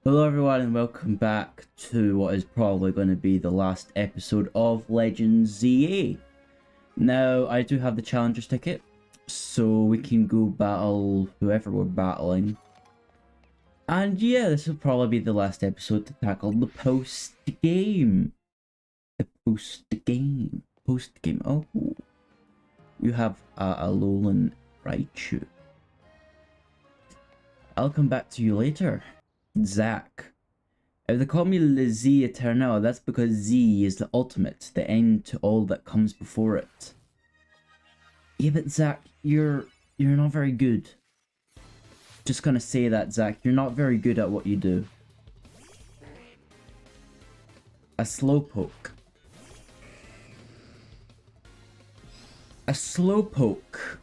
Hello everyone and welcome back to what is probably going to be the last episode of Legends Z-A. Now, I do have the Challengers ticket, so we can go battle whoever we're battling. And yeah, this will probably be the last episode to tackle the post-game. Post-game. Oh, you have a Alolan Raichu. I'll come back to you later. Zach. If they call me Le Z Eternal, that's because Z is the ultimate, the end to all that comes before it. Yeah, but Zach, you're not very good. Just gonna say that, Zach, you're not very good at what you do. A Slowpoke. A Slowpoke.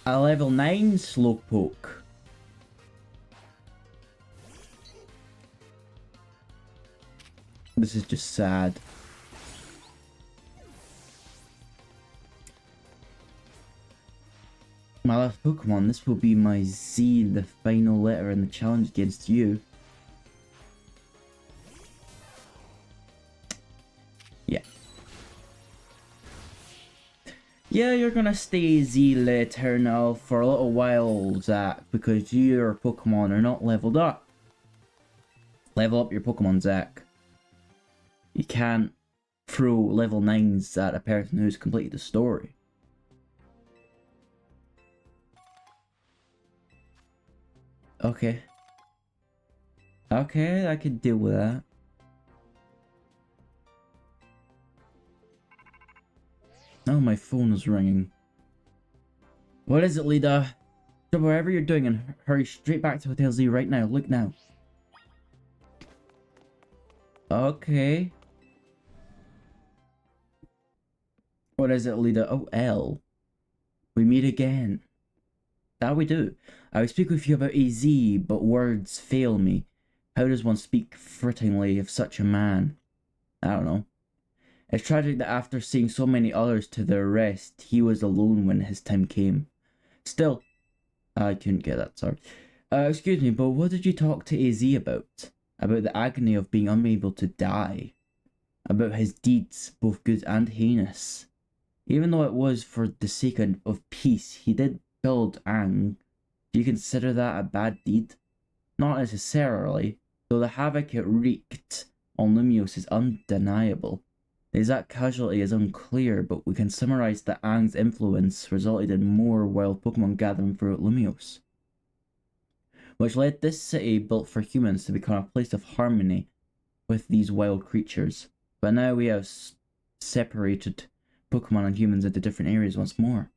A level 9 Slowpoke. This is just sad. My last Pokemon, this will be my Z, the final letter in the challenge against you. Yeah. Yeah, you're gonna stay Z Eternal for a little while, Zach, because your Pokemon are not leveled up. Level up your Pokemon, Zach. You can't throw level 9s at a person who's completed the story. Okay. Okay, I could deal with that. Oh, my phone is ringing. What is it, Lida? So whatever you're doing, and hurry straight back to Hotel Z right now. Look now. Okay. What is it, Lida? Oh, L. We meet again. That we do. I would speak with you about AZ, but words fail me. How does one speak frittingly of such a man? I don't know. It's tragic that after seeing so many others to their rest, he was alone when his time came. Still, I couldn't get that, sorry. Excuse me, but what did you talk to AZ about? About the agony of being unable to die? About his deeds, both good and heinous? Even though it was for the sake of peace, he did killed Aang. Do you consider that a bad deed? Not necessarily, though the havoc it wreaked on Lumiose is undeniable. The exact casualty is unclear, but we can summarize that Aang's influence resulted in more wild Pokemon gathering throughout Lumiose, which led this city built for humans to become a place of harmony with these wild creatures. But now we have separated Pokemon and humans into different areas once more.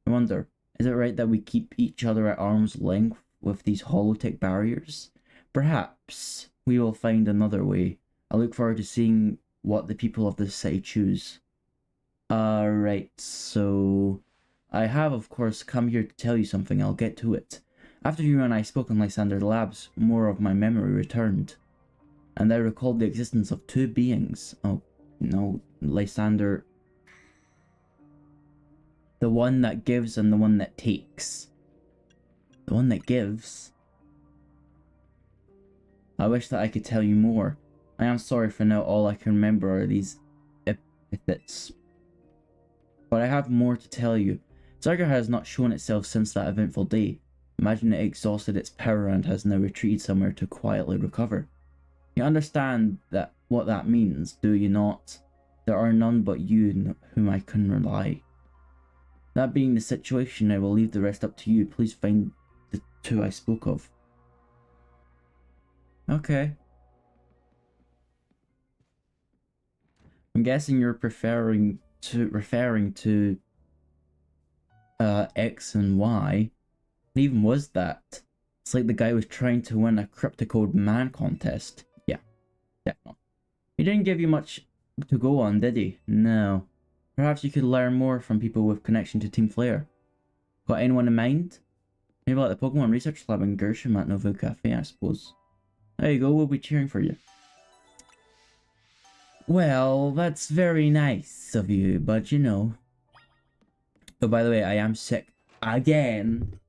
I wonder, is it right that we keep each other at arm's length with these holotech barriers? Perhaps we will find another way. I look forward to seeing what the people of this city choose. Right, so I have, of course, come here to tell you something. I'll get to it. After you and I spoke in Lysander Labs, more of my memory returned, and I recalled the existence of two beings. Oh, no, Lysander. The one that gives and the one that takes. The one that gives? I wish that I could tell you more. I am sorry for now, all I can remember are these epithets. But I have more to tell you. Zargar has not shown itself since that eventful day. Imagine it exhausted its power and has now retreated somewhere to quietly recover. You understand that what that means, do you not? There are none but you whom I can rely. That being the situation, I will leave the rest up to you. Please find the two I spoke of. Okay. I'm guessing you're referring to X and Y. What even was that? It's like the guy was trying to win a Crypticode Man contest. Yeah, definitely. He didn't give you much to go on, did he? No. Perhaps you could learn more from people with connection to Team Flare. Got anyone in mind? Maybe like the Pokemon Research Lab in Gershom at Novo Cafe, I suppose. There you go, we'll be cheering for you. Well, that's very nice of you, but you know. Oh, by the way, I am sick again.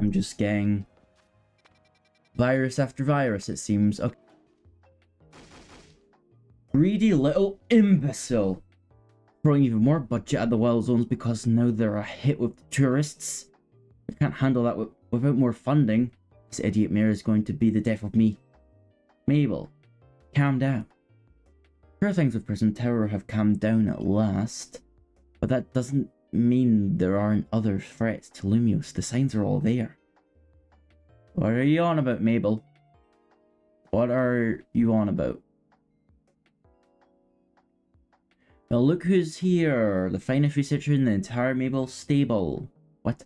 I'm just getting virus after virus, it seems. Okay. Greedy little imbecile. Throwing even more budget at the wild zones because now they're a hit with the tourists. We can't handle that without more funding. This idiot mayor is going to be the death of me. Mabel, calm down. Sure, things with Prison Tower have calmed down at last, but that doesn't mean there aren't other threats to Lumios. The signs are all there. What are you on about, Mabel? What are you on about? Well, look who's here. The finest researcher in the entire Mabel stable. What?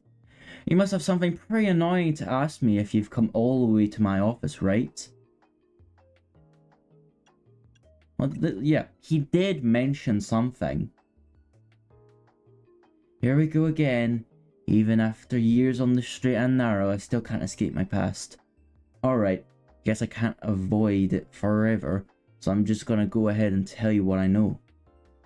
You must have something pretty annoying to ask me if you've come all the way to my office, right? Well, yeah, he did mention something. Here we go again. Even after years on the straight and narrow, I still can't escape my past. Alright, guess I can't avoid it forever, so I'm just gonna go ahead and tell you what I know.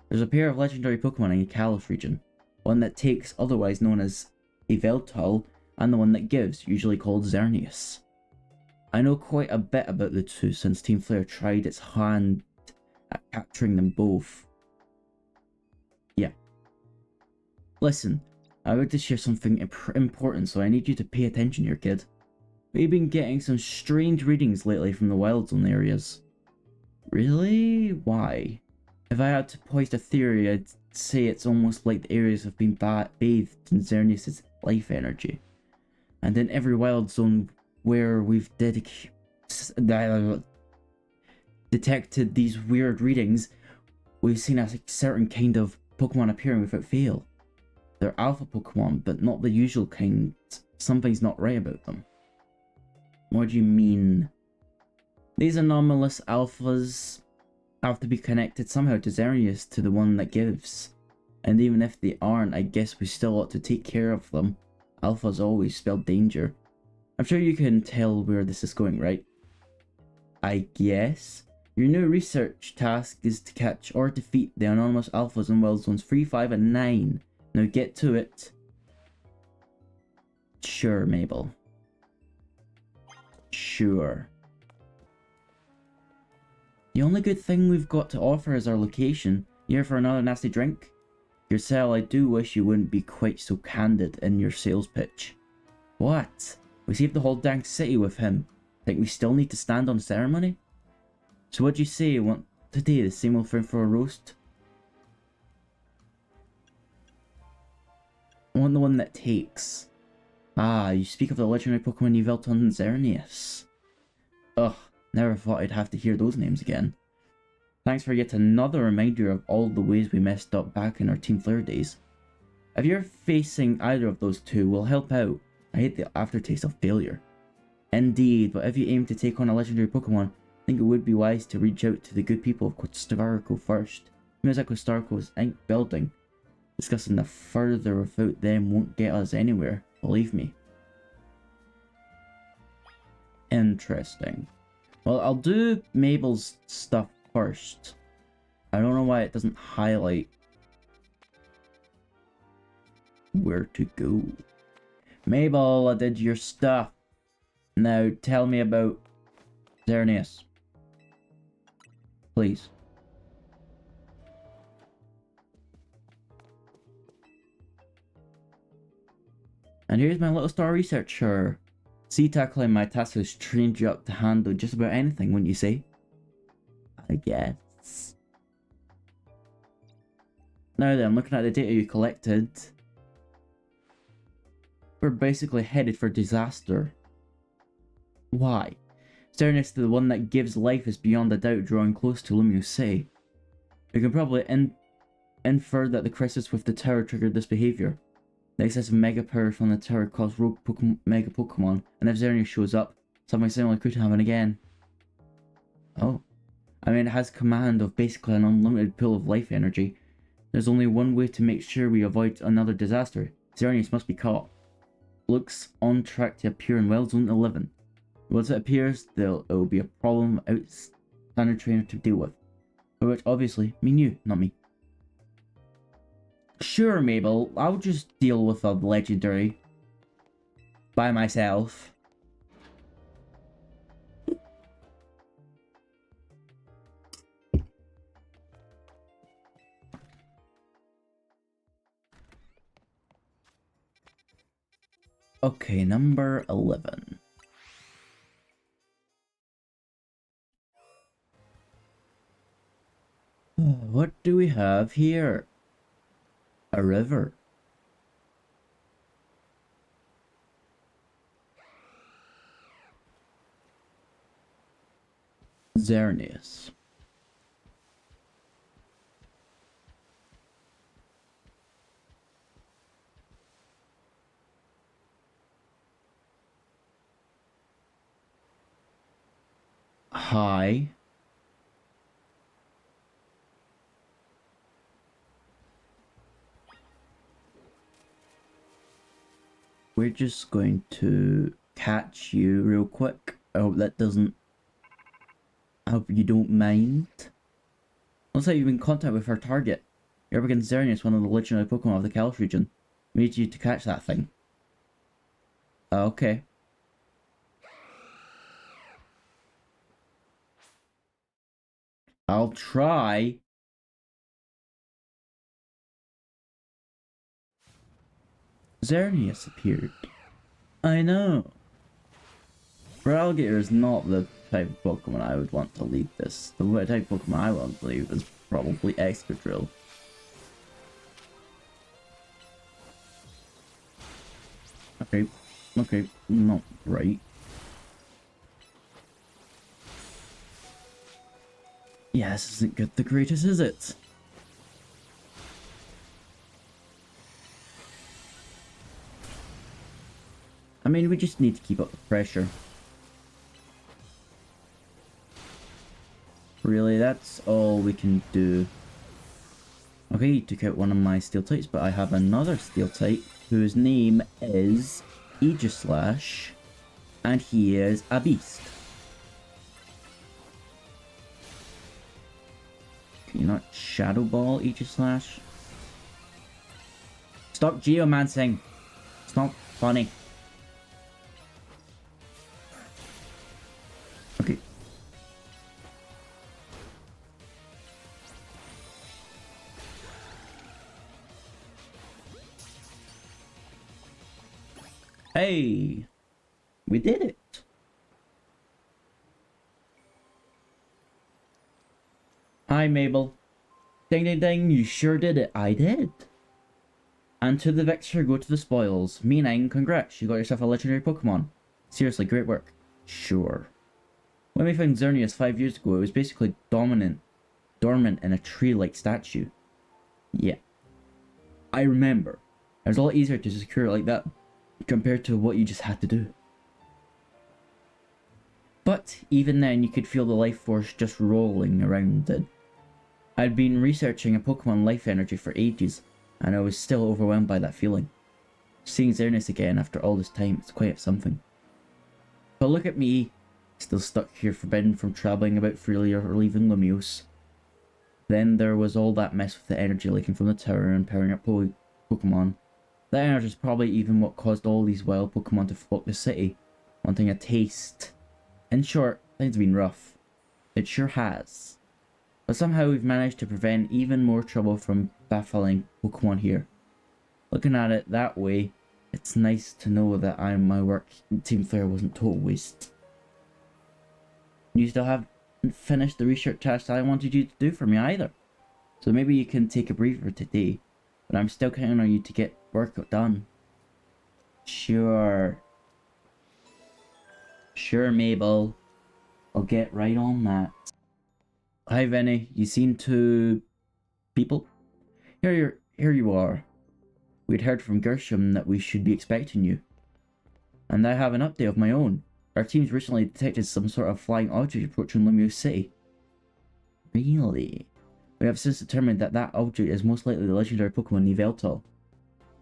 There's a pair of legendary Pokemon in the Kalos region. One that takes, otherwise known as a Veltal, and the one that gives, usually called Xerneas. I know quite a bit about the two since Team Flare tried its hand at capturing them both. Yeah. Listen, I would to share something important, so I need you to pay attention here, kid. We've been getting some strange readings lately from the Wild Zone areas. Really? Why? If I had to poise a theory, I'd say it's almost like the areas have been bathed in Xerneas' life energy. And in every Wild Zone where we've detected these weird readings, we've seen a certain kind of Pokemon appearing without fail. They're alpha Pokemon, but not the usual kind. Something's not right about them. What do you mean? These anomalous alphas have to be connected somehow to Xerneas, to the one that gives. And even if they aren't, I guess we still ought to take care of them. Alphas always spell danger. I'm sure you can tell where this is going, right? I guess. Your new research task is to catch or defeat the anonymous alphas in Wild Zones 3, 5, and 9. Now get to it. Sure, Mabel. Sure. The only good thing we've got to offer is our location. You here for another nasty drink? Yourself, I do wish you wouldn't be quite so candid in your sales pitch. What? We saved the whole dang city with him. Think we still need to stand on ceremony? So what'd you say? Want today the same old thing for a roast? I want the one that takes. Ah, you speak of the legendary Pokemon Yveltal and Xerneas. Ugh, never thought I'd have to hear those names again. Thanks for yet another reminder of all the ways we messed up back in our Team Flare days. If you're facing either of those two, we'll help out. I hate the aftertaste of failure. Indeed, but if you aim to take on a legendary Pokemon, I think it would be wise to reach out to the good people of Costarico first. Who at Costarico's Inc. building. Discussing the further without them won't get us anywhere, believe me. Interesting. Well, I'll do Mabel's stuff first. I don't know why it doesn't highlight where to go. Mabel, I did your stuff. Now tell me about Xerneas. Please. And here's my little star researcher. Sea tackling my task has trained you up to handle just about anything, wouldn't you say? I guess. Now then, looking at the data you collected, we're basically headed for disaster. Why? Xerneas, the one that gives life, is beyond a doubt drawing close to Lumios City. We can probably infer that the crisis with the tower triggered this behaviour. The excessive mega power from the tower caused rogue mega Pokemon, and if Xerneas shows up, something similar could happen again. Oh. I mean, it has command of basically an unlimited pool of life energy. There's only one way to make sure we avoid another disaster. Xerneas must be caught. Looks on track to appear in Wild Zone 11. Once it appears, it will be a problem without standard trainer to deal with. For which, obviously, mean you, not me. Sure, Mabel, I'll just deal with a legendary. by myself. Okay, number 11. What do we have here? A river. Xerneas. Hi. We're just going to catch you real quick. I hope that doesn't... I hope you don't mind. Looks like you've been in contact with our target. You're up against Xerneas, one of the legendary Pokemon of the Kalos region. We need you to catch that thing. Okay. I'll try. Xerneas appeared. I know. Alligator is not the type of Pokemon I would want to lead this. The type of Pokemon I want to lead is probably Excadrill. Okay, not right. Yeah, this isn't good the greatest, is it? I mean, we just need to keep up the pressure. Really, that's all we can do. Okay, you took out one of my steel types, but I have another steel type whose name is Aegislash, and he is a beast. Can you not Shadow Ball Aegislash? Stop geomancing! It's not funny. Okay. Hey! We did it! Hi, Mabel. Ding ding ding, you sure did it. I did. And to the victor go to the spoils. Meaning, congrats, you got yourself a legendary Pokemon. Seriously, great work. Sure. When we found Xerneas 5 years ago, it was basically dormant in a tree-like statue. Yeah. I remember. It was a lot easier to secure it like that, compared to what you just had to do. But even then, you could feel the life force just rolling around it. I'd been researching a Pokemon life energy for ages, and I was still overwhelmed by that feeling. Seeing Xerneas again after all this time, it's quite something. But look at me, still stuck here, forbidden from travelling about freely or leaving Lumiose. Then there was all that mess with the energy leaking from the tower and powering up Pokemon. That energy is probably even what caused all these wild Pokemon to flock the city, wanting a taste. In short, things have been rough. It sure has. But somehow we've managed to prevent even more trouble from baffling Pokemon here. Looking at it that way, it's nice to know that my work in Team Flare wasn't total waste. You still haven't finished the research task that I wanted you to do for me either. So maybe you can take a breather today, but I'm still counting on you to get work done. Sure. Sure, Mabel. I'll get right on that. Hi, Vinny. You seen two people? Here you are. We'd heard from Gershom that we should be expecting you. And I have an update of my own. Our team's recently detected some sort of flying object approaching Lumiose City. Really? We have since determined that that object is most likely the legendary Pokemon Yveltal.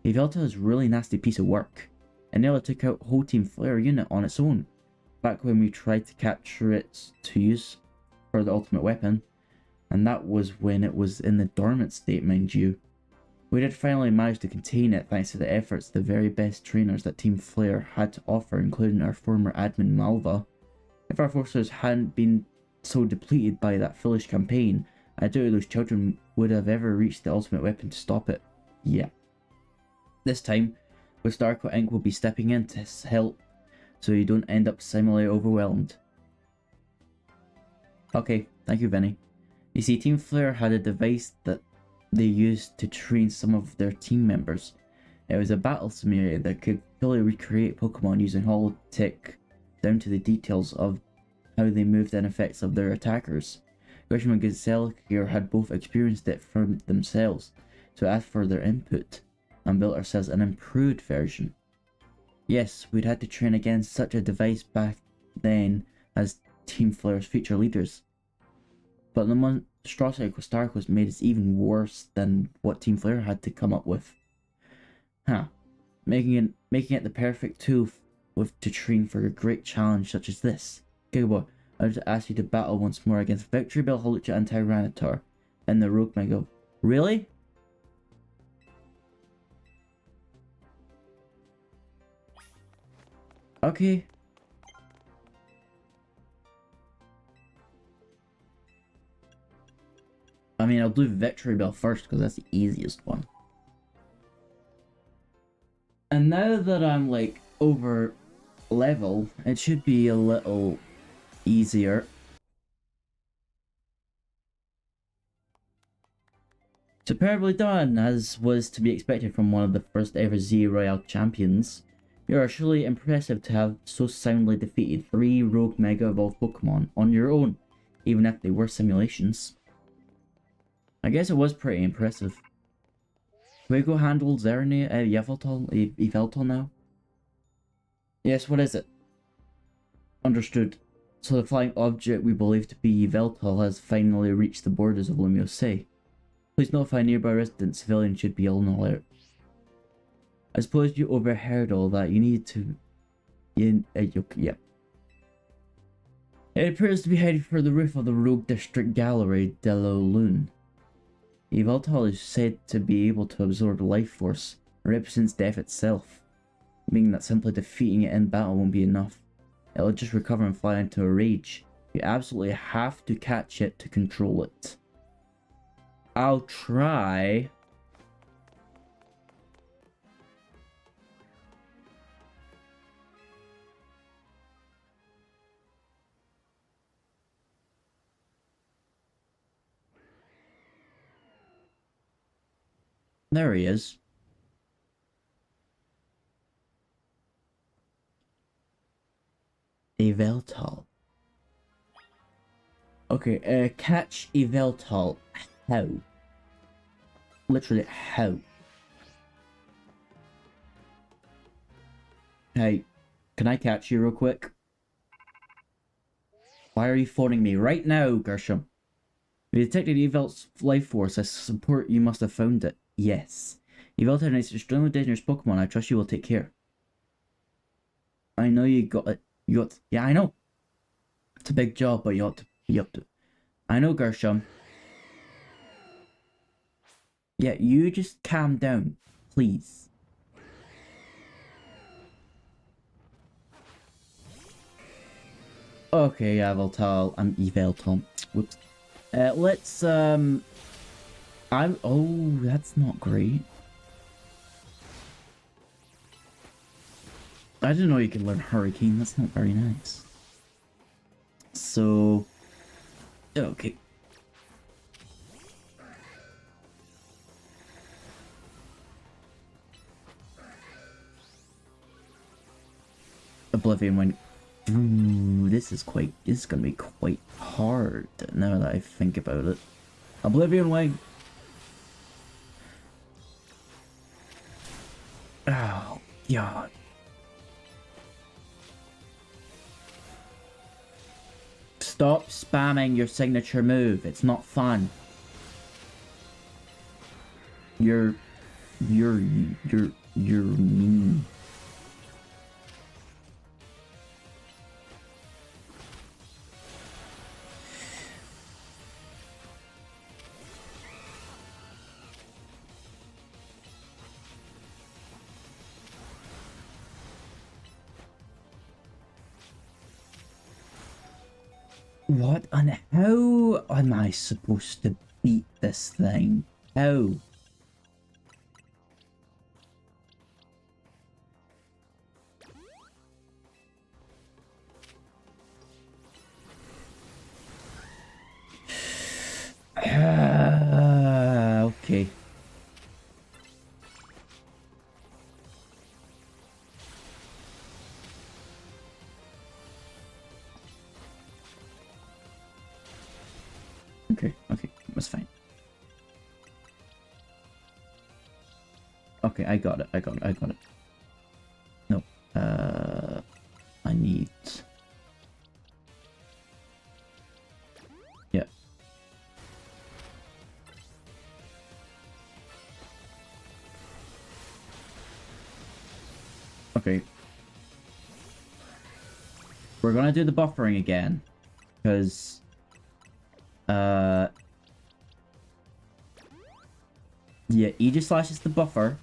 Yveltal is a really nasty piece of work. It nearly took out whole Team Flare unit on its own. Back when we tried to capture it to use for the ultimate weapon. And that was when it was in the dormant state, mind you. We did finally manage to contain it thanks to the efforts of the very best trainers that Team Flare had to offer, including our former admin Malva. If our forces hadn't been so depleted by that foolish campaign, I doubt those children would have ever reached the ultimate weapon to stop it. Yeah. This time, with Starco Inc. will be stepping in to help so you don't end up similarly overwhelmed. Okay, thank you, Vinny. You see, Team Flare had a device that they used to train some of their team members. It was a battle simulator that could fully recreate Pokemon using holotech down to the details of how they moved and effects of their attackers. Grisham and Gazelle here had both experienced it for themselves, so asked for their input and built ourselves an improved version. Yes, we'd had to train against such a device back then as Team Flare's future leaders. But the monstrosity of Stark made it even worse than what Team Flare had to come up with. Making it the perfect tool to train for a great challenge such as this. Gigaboy, I would ask you to battle once more against Victory Bell, Holucha, and Tyranitar in the Rogue Mega. Really? Okay. I mean, I'll do Victory Bell first because that's the easiest one. And now that I'm like over level, it should be a little easier. Superbly done, as was to be expected from one of the first ever Z Royale champions. You are surely impressive to have so soundly defeated 3 Rogue Mega Evolved Pokemon on your own, even if they were simulations. I guess it was pretty impressive. Can we go handle Yveltal now? Yes, what is it? Understood. So the flying object we believe to be Yveltal has finally reached the borders of Lumiose. Please notify nearby residents. Civilians should be on alert. I suppose you overheard all that. You need to... Yep. It appears to be headed for the roof of the Rogue District Gallery de la Lune. Yveltal is said to be able to absorb life force, and represents death itself, meaning that simply defeating it in battle won't be enough. It'll just recover and fly into a rage. You absolutely have to catch it to control it. I'll try. There he is. Yveltal. Okay, catch Yveltal. How? Literally, how? Hey, can I catch you real quick? Why are you phoning me right now, Gershom? We detected Yveltal's life force. I support you must have found it. Yes. Yveltal is an extremely dangerous Pokemon. I trust you will take care. I know you got it. Yeah, I know. It's a big job, but you ought to. I know, Gershom. Yeah, you just calm down, please. Okay, Yveltal. Whoops. Let's, oh, that's not great. I didn't know you could learn Hurricane. That's not very nice. So, okay. Oblivion went. Ooh, this is gonna be quite hard now that I think about it. Oblivion Wing. Oh, God. Stop spamming your signature move. It's not fun. You're mean. What and how am I supposed to beat this thing? How? Okay. Okay, that's fine. Okay, I got it. No, I need... Yeah. Okay. We're gonna do the buffering again, because... Yeah, Aegislash is the buffer.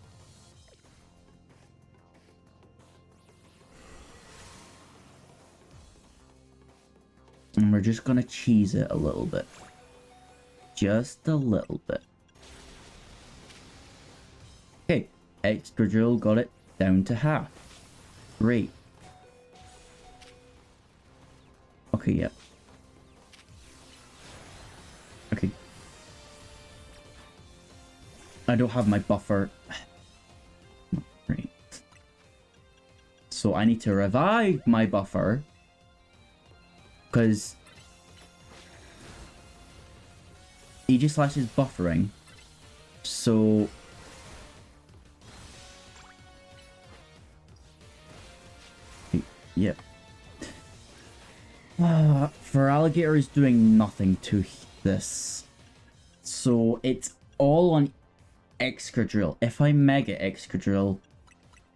And we're just gonna cheese it a little bit. Just a little bit. Okay, extra drill got it down to half. Great. Okay, yeah. Okay. I don't have my buffer. Great. So I need to revive my buffer. Because Aegislash is buffering. So... Yep. Feraligatr is doing nothing to this. So it's all on Excadrill. If I Mega Excadrill,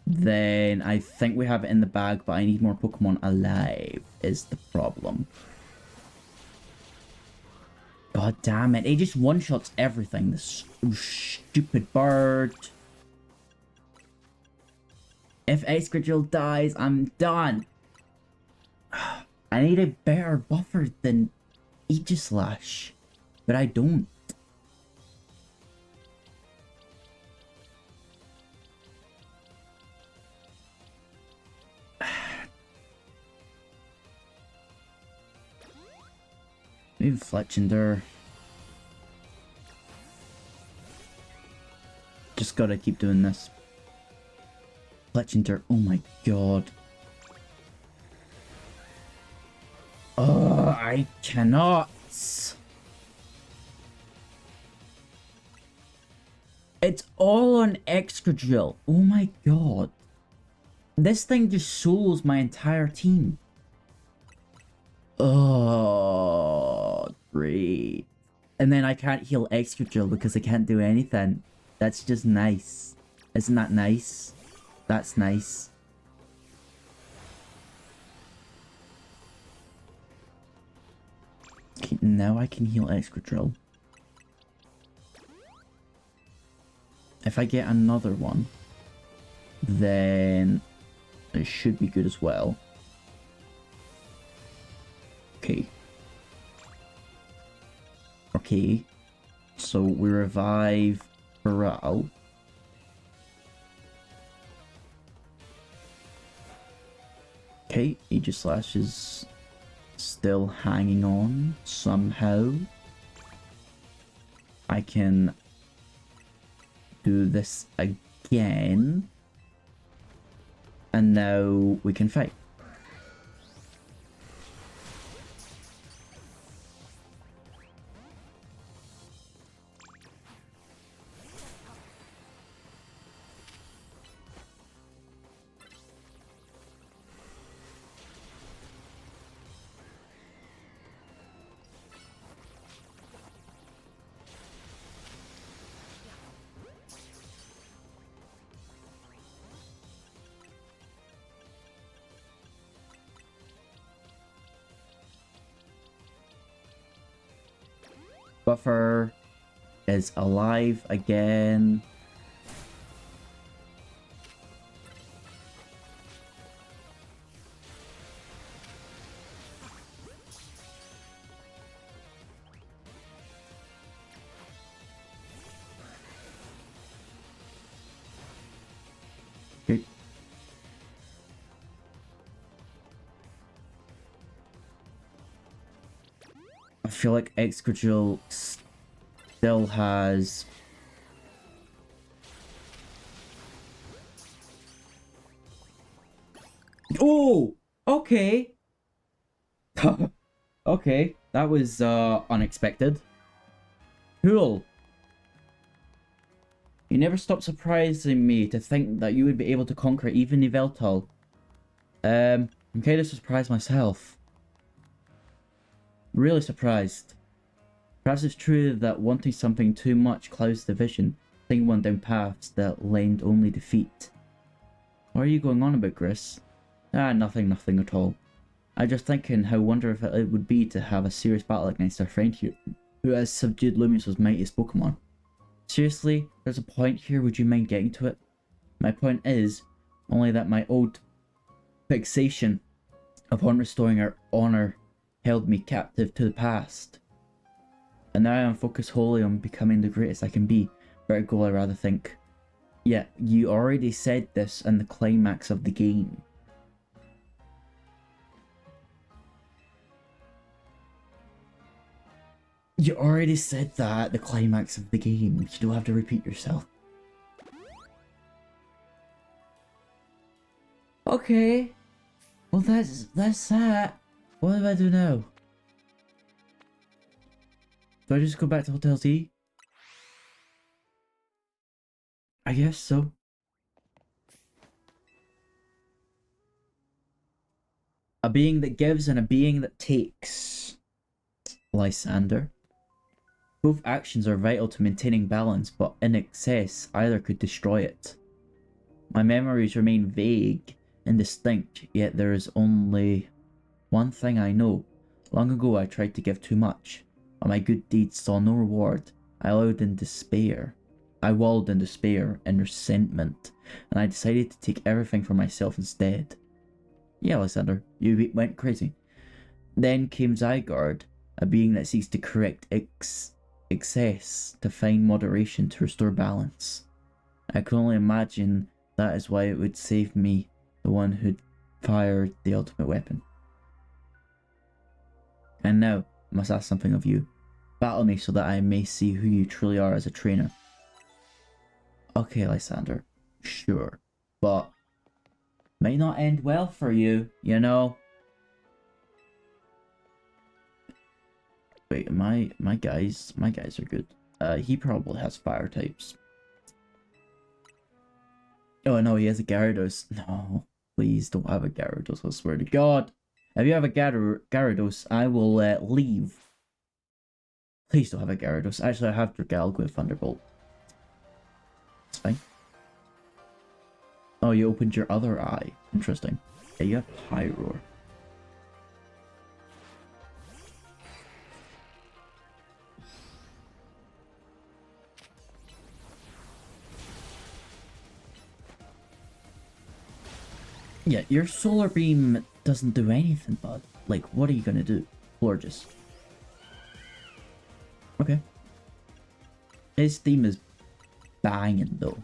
then I think we have it in the bag, but I need more Pokemon alive, is the problem. God damn it, it just one-shots everything, this stupid bird. If Excadrill dies, I'm done. I need a better buffer than Aegislash, but I don't. Maybe Fletchinder. Just gotta keep doing this. Fletchinder, oh my god. Oh, I cannot. It's all on Excadrill. Oh my god. This thing just solos my entire team. Oh, great. And then I can't heal Excadrill because I can't do anything. That's just nice. Isn't that nice? That's nice. Okay, now I can heal Excadrill. If I get another one, then it should be good as well. Okay. Okay. So we revive Baral. Okay, Aegislash is still hanging on somehow. I can do this again. And now we can fight. Buffer is alive again. feel like Excadrill still has... Oh! Okay! Okay, that was unexpected. Cool. You never stop surprising me to think that you would be able to conquer even Yveltal. I'm kind of surprised myself. Really surprised. Perhaps it's true that wanting something too much clouds the vision, taking one down paths that lend only defeat. What are you going on about, Gris? Ah, nothing at all. I'm just thinking how wonderful it would be to have a serious battle against our friend here, who has subdued Lumiuse's mightiest Pokemon. Seriously, there's a point here, would you mind getting to it? My point is, only that my old fixation upon restoring our honour held me captive to the past. And now I am focused wholly on becoming the greatest I can be. Better goal, I rather think. Yeah, you already said this in the climax of the game. You already said that at the climax of the game. You don't have to repeat yourself. Okay. Well, that's that. What do I do now? Do I just go back to Hotel Z? I guess so. A being that gives and a being that takes. Lysander. Both actions are vital to maintaining balance, but in excess, either could destroy it. My memories remain vague, indistinct, yet there is only one thing I know. Long ago I tried to give too much, but my good deeds saw no reward. I wallowed in despair and resentment, and I decided to take everything for myself instead. Yeah, Lysander, you went crazy. Then came Zygarde, a being that seeks to correct excess, to find moderation, to restore balance. I can only imagine that is why it would save me, the one who'd fired the ultimate weapon. And now, I must ask something of you. Battle me so that I may see who you truly are as a trainer. Okay, Lysander, sure, but might not end well for you, you know? Wait, my guys are good. He probably has fire types. Oh no, he has a Gyarados. No, please don't have a Gyarados, I swear to God. If you have a Gyarados, I will leave. Please don't have a Gyarados. Actually, I have Dragalga with Thunderbolt. It's fine. Oh, you opened your other eye. Interesting. Yeah, you have Pyroar. Yeah, your Solar Beam doesn't do anything, bud. Like, what are you gonna do? Gorgeous. Okay. His theme is banging, though.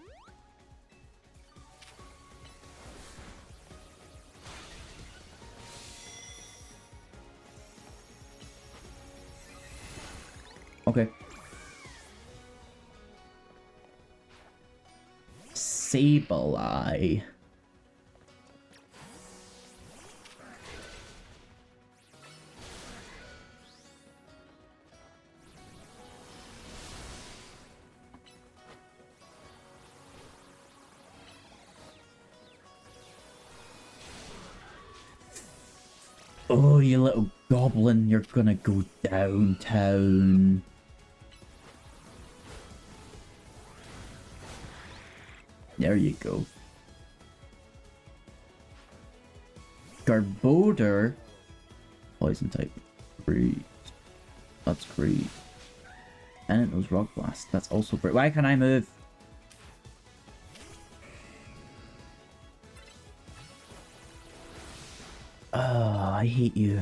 Okay. Sableye. Oh, you little goblin, you're gonna go downtown. There you go. Garbodor. Poison type. Great. That's great. And it knows Rock Blast. That's also great. Why can't I move? Oh, I hate you.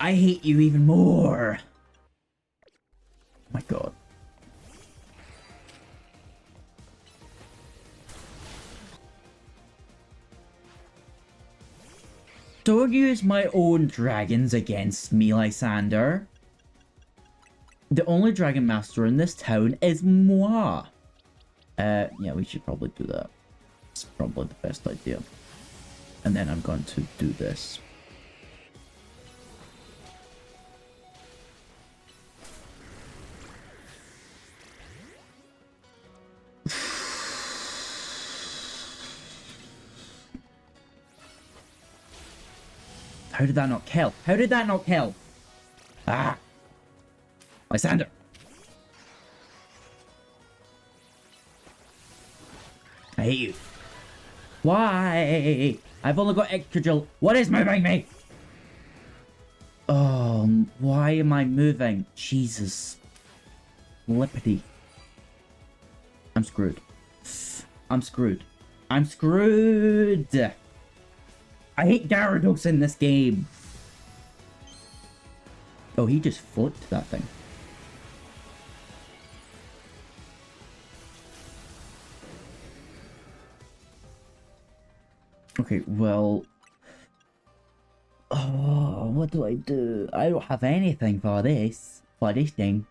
I hate you even more. Oh my God. Don't use my own dragons against me, Lysander. The only dragon master in this town is moi. Yeah, we should probably do that. It's probably the best idea. And then I'm going to do this. How did that not kill? How did that not kill? Ah! Lysander! I hate you. Why? I've only got extra drill. What is moving me? Oh, why am I moving? Jesus. Lippity. I'm screwed. I'm screwed. I'm screwed! I hate Gyarados in this game. Oh, he just flipped that thing. Okay, well... Oh, what do I do? I don't have anything for this. For this thing.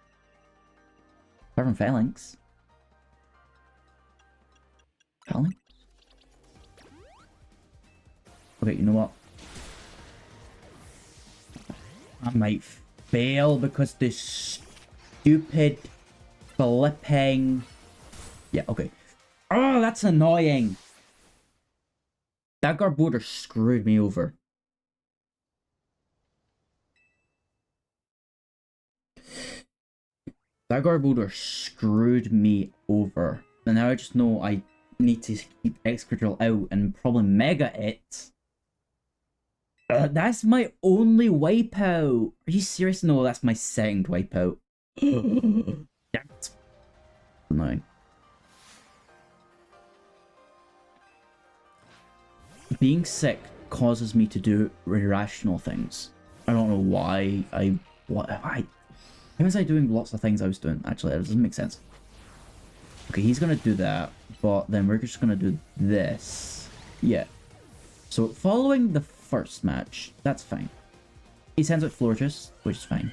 Apart from Phalanx. Phalanx? Okay, you know what? I might fail because this stupid flipping... Yeah, okay. Oh, that's annoying! That Garbodor screwed me over. That Garbodor screwed me over. And now I just know I need to keep Excadrill out and probably Mega it. That's my only wipeout. Are you serious? No, that's my second wipeout. Damn it. Annoying. Being sick causes me to do irrational things. I don't know why. Why was I doing lots of things I was doing? Actually, that doesn't make sense. Okay, he's gonna do that, but then we're just gonna do this. Yeah. So following the first match, that's fine. He sends out Florges, which is fine.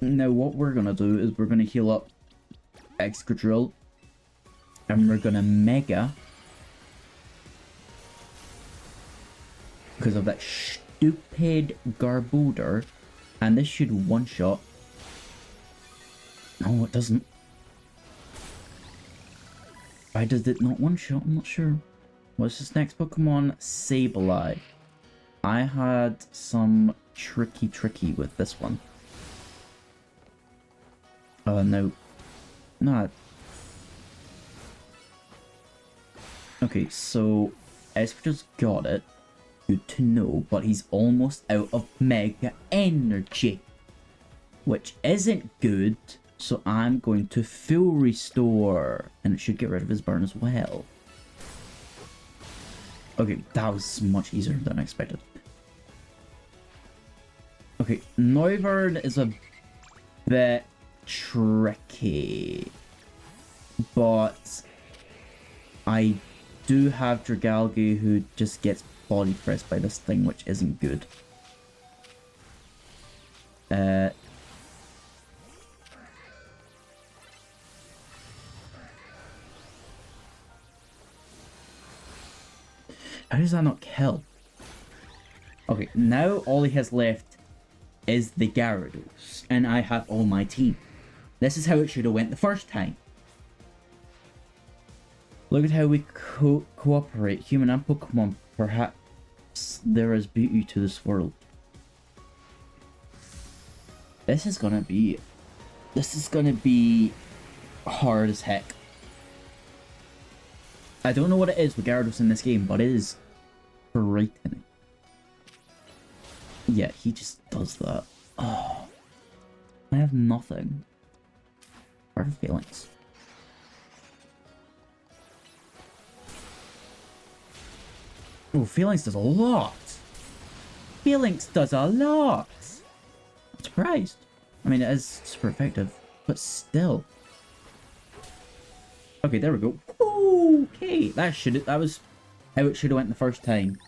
Now what we're gonna do is we're gonna heal up Excadrill, and we're gonna Mega. Because of that stupid Garbodor. And this should one-shot. No, it doesn't. Why does it not one-shot? I'm not sure. What's this next Pokemon? Sableye. I had some tricky with this one. No. Not. Okay, so Espedra's got it. Good to know, but he's almost out of Mega Energy, which isn't good, so I'm going to full restore, and it should get rid of his burn as well. Okay, that was much easier than I expected. Okay, Noivern is a bit tricky, but I do have Dragalge who just gets body pressed by this thing, which isn't good. How does that not kill? Okay, now all he has left is the Gyarados, and I have all my team. This is how it should have went the first time. Look at how we cooperate, human and Pokemon. Perhaps there is beauty to this world. This is gonna be hard as heck. I don't know what it is with Gyarados in this game, but it is frightening. Yeah, he just does that. Oh, I have nothing. I have feelings. Oh, Feelings does a lot. Feelings does a lot. I'm surprised. I mean, it is super effective, but still. Okay, there we go. Okay, that was how it should have went the first time.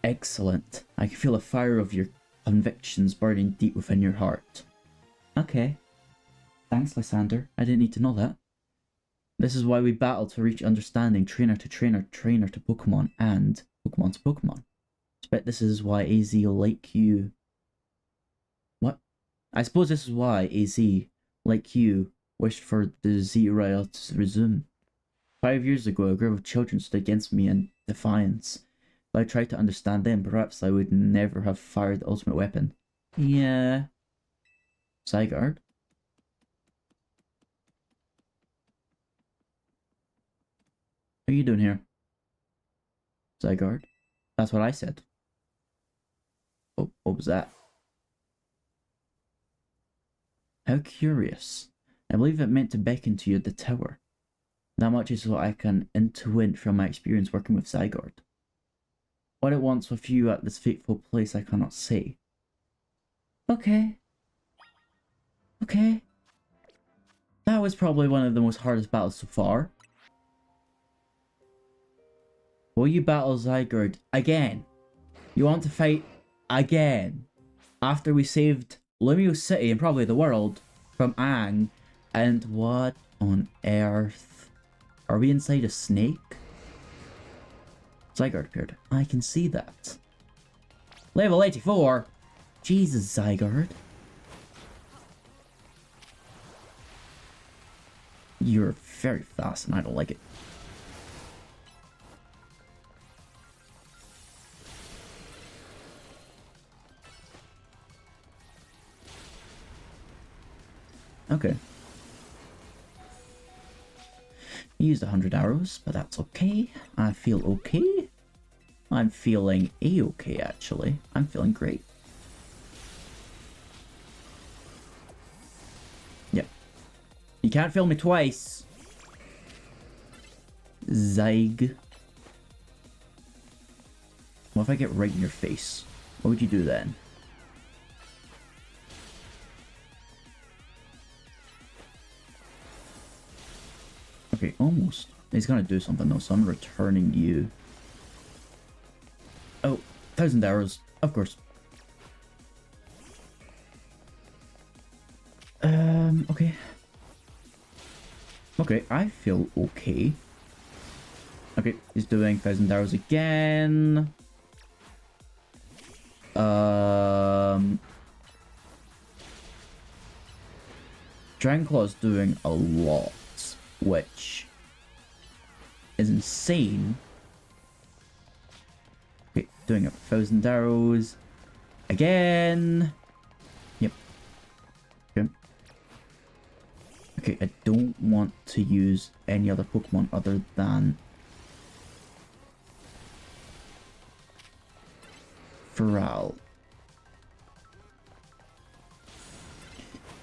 Excellent. I can feel the fire of your convictions burning deep within your heart. Okay. Thanks, Lysander. I didn't need to know that. This is why we battle to reach understanding, trainer to trainer, trainer to Pokemon, and Pokemon to Pokemon. I bet this is why AZ like you... What? I suppose this is why AZ, like you, wished for the Z-A to resume. 5 years ago, a group of children stood against me in defiance. If I tried to understand them, perhaps I would never have fired the ultimate weapon. Yeah. Zygarde? What are you doing here? Zygarde? That's what I said. Oh, what was that? How curious. I believe it meant to beckon to you at the tower. That much is what I can intuit from my experience working with Zygarde. What it wants with you at this fateful place I cannot say. Okay. Okay. That was probably one of the most hardest battles so far. Will you battle Zygarde again? You want to fight again? After we saved Lumio City and probably the world from Aang. And what on earth? Are we inside a snake? Zygarde appeared. I can see that. Level 84? Jesus, Zygarde. You're very fast and I don't like it. Okay. He used 100 arrows, but that's okay. I feel okay. I'm feeling a-okay, actually. I'm feeling great. Yep. You can't feel me twice. Zyg. What if I get right in your face? What would you do then? Okay, almost. He's gonna do something though, so I'm returning you. Oh, 1,000 arrows, of course. Okay. Okay, I feel okay. Okay, he's doing 1,000 arrows again. Dragon Claw's doing a lot, which is insane. Okay, doing 1,000 arrows again. Yep. Okay. Okay, I don't want to use any other Pokemon other than Feral.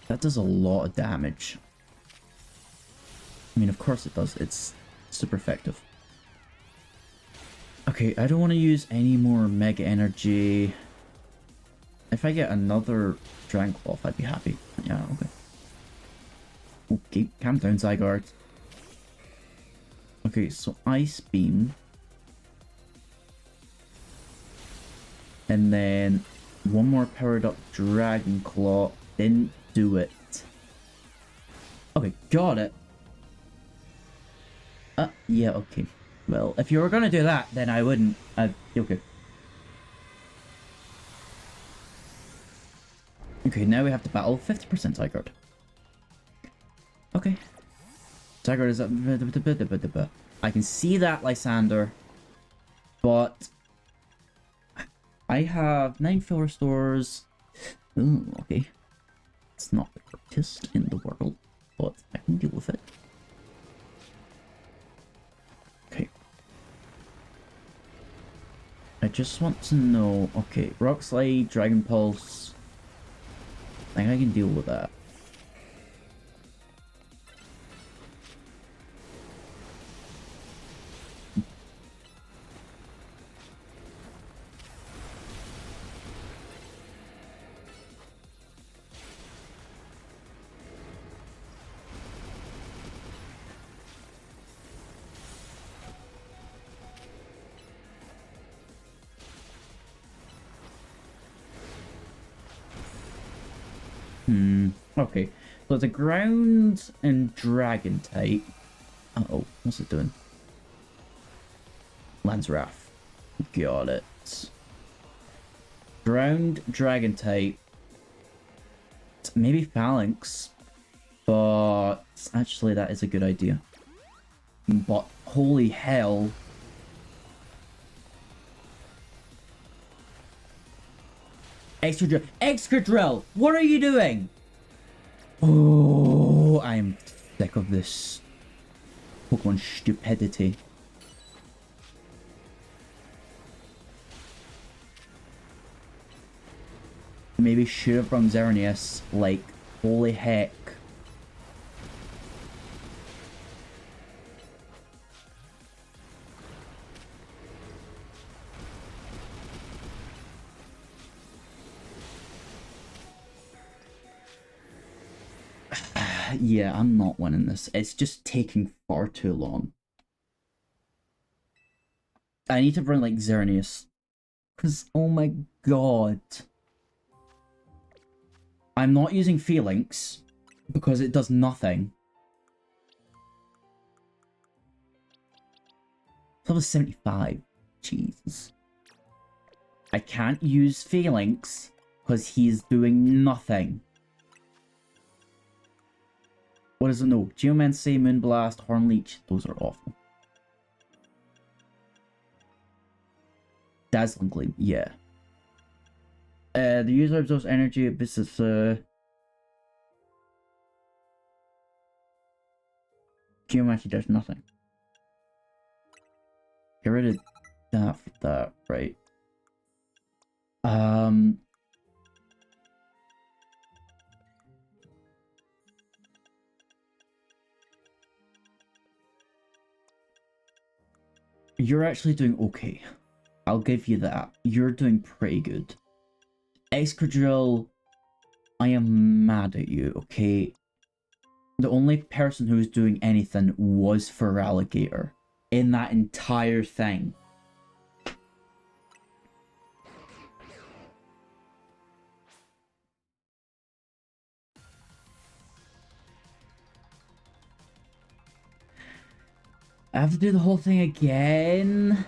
That does a lot of damage. I mean, of course it does. It's super effective. Okay, I don't want to use any more Mega Energy. If I get another Dragon Claw, I'd be happy. Yeah, okay. Okay, calm down, Zygarde. Okay, so Ice Beam. And then one more powered up Dragon Claw. Didn't do it. Okay, got it. Yeah, okay. Well, if you were gonna do that, then I wouldn't. Okay. Okay, now we have to battle 50% Zygarde. Okay. Zygarde is up. I can see that, Lysander. But I have 9 fill restores. Ooh, okay. It's not the greatest in the world, but I can deal with it. Okay. I just want to know... Okay, Rock Slide, Dragon Pulse. I think I can deal with that. Okay. So it's a ground and dragon type. Uh-oh, what's it doing? Lance Wrath. Got it. Ground dragon type. Maybe Phalanx. But actually that is a good idea. But holy hell. Excadrill! What are you doing? Oh, I am sick of this Pokemon stupidity. Maybe shoot it from Xerneas. Like, holy heck. Yeah, I'm not winning this. It's just taking far too long. I need to bring, like, Xerneas. Because, oh my god. I'm not using Phalanx because it does nothing. Level 75. Jesus. I can't use Phalanx because he's doing nothing. What does it know? Geomancy, Moonblast, Hornleech. Those are awful. Dazzling Gleam, yeah. The user absorbs energy. This is Geomancy does nothing. Get rid of that for that, right? You're actually doing okay. I'll give you that. You're doing pretty good. Excadrill, I am mad at you, okay? The only person who was doing anything was Feraligatr in that entire thing. I have to do the whole thing again.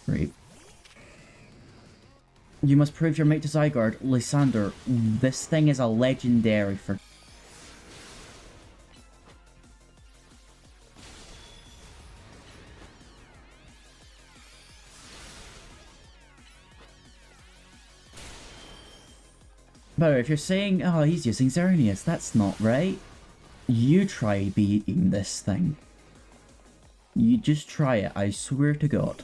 Great. You must prove your mate to Zygarde. Lysander, this thing is a legendary for... But if you're saying, oh, he's using Xerneas, that's not right. You try beating this thing. You just try it, I swear to God.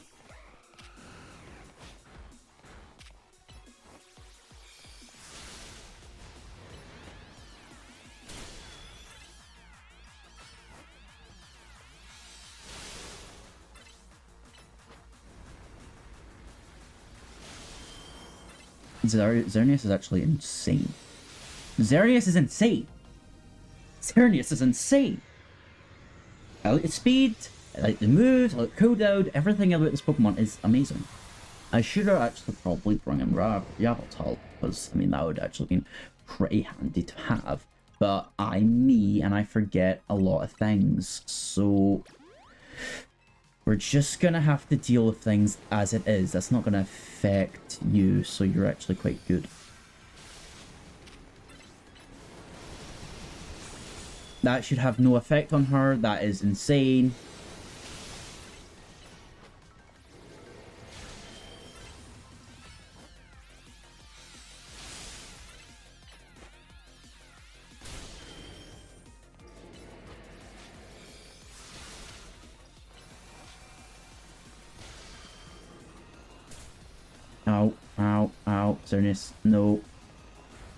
Xerneas is actually insane. Xerneas is insane! Xerneas is insane! I like its speed, I like the moves, I like the cooldown, everything about this Pokemon is amazing. I should have actually probably brought in Yveltal, because, I mean, that would actually be pretty handy to have. But I'm me, and I forget a lot of things, so... We're just gonna have to deal with things as it is. That's not gonna affect you, so you're actually quite good. That should have no effect on her. That is insane. Ow, ow, ow. Xerneas, no.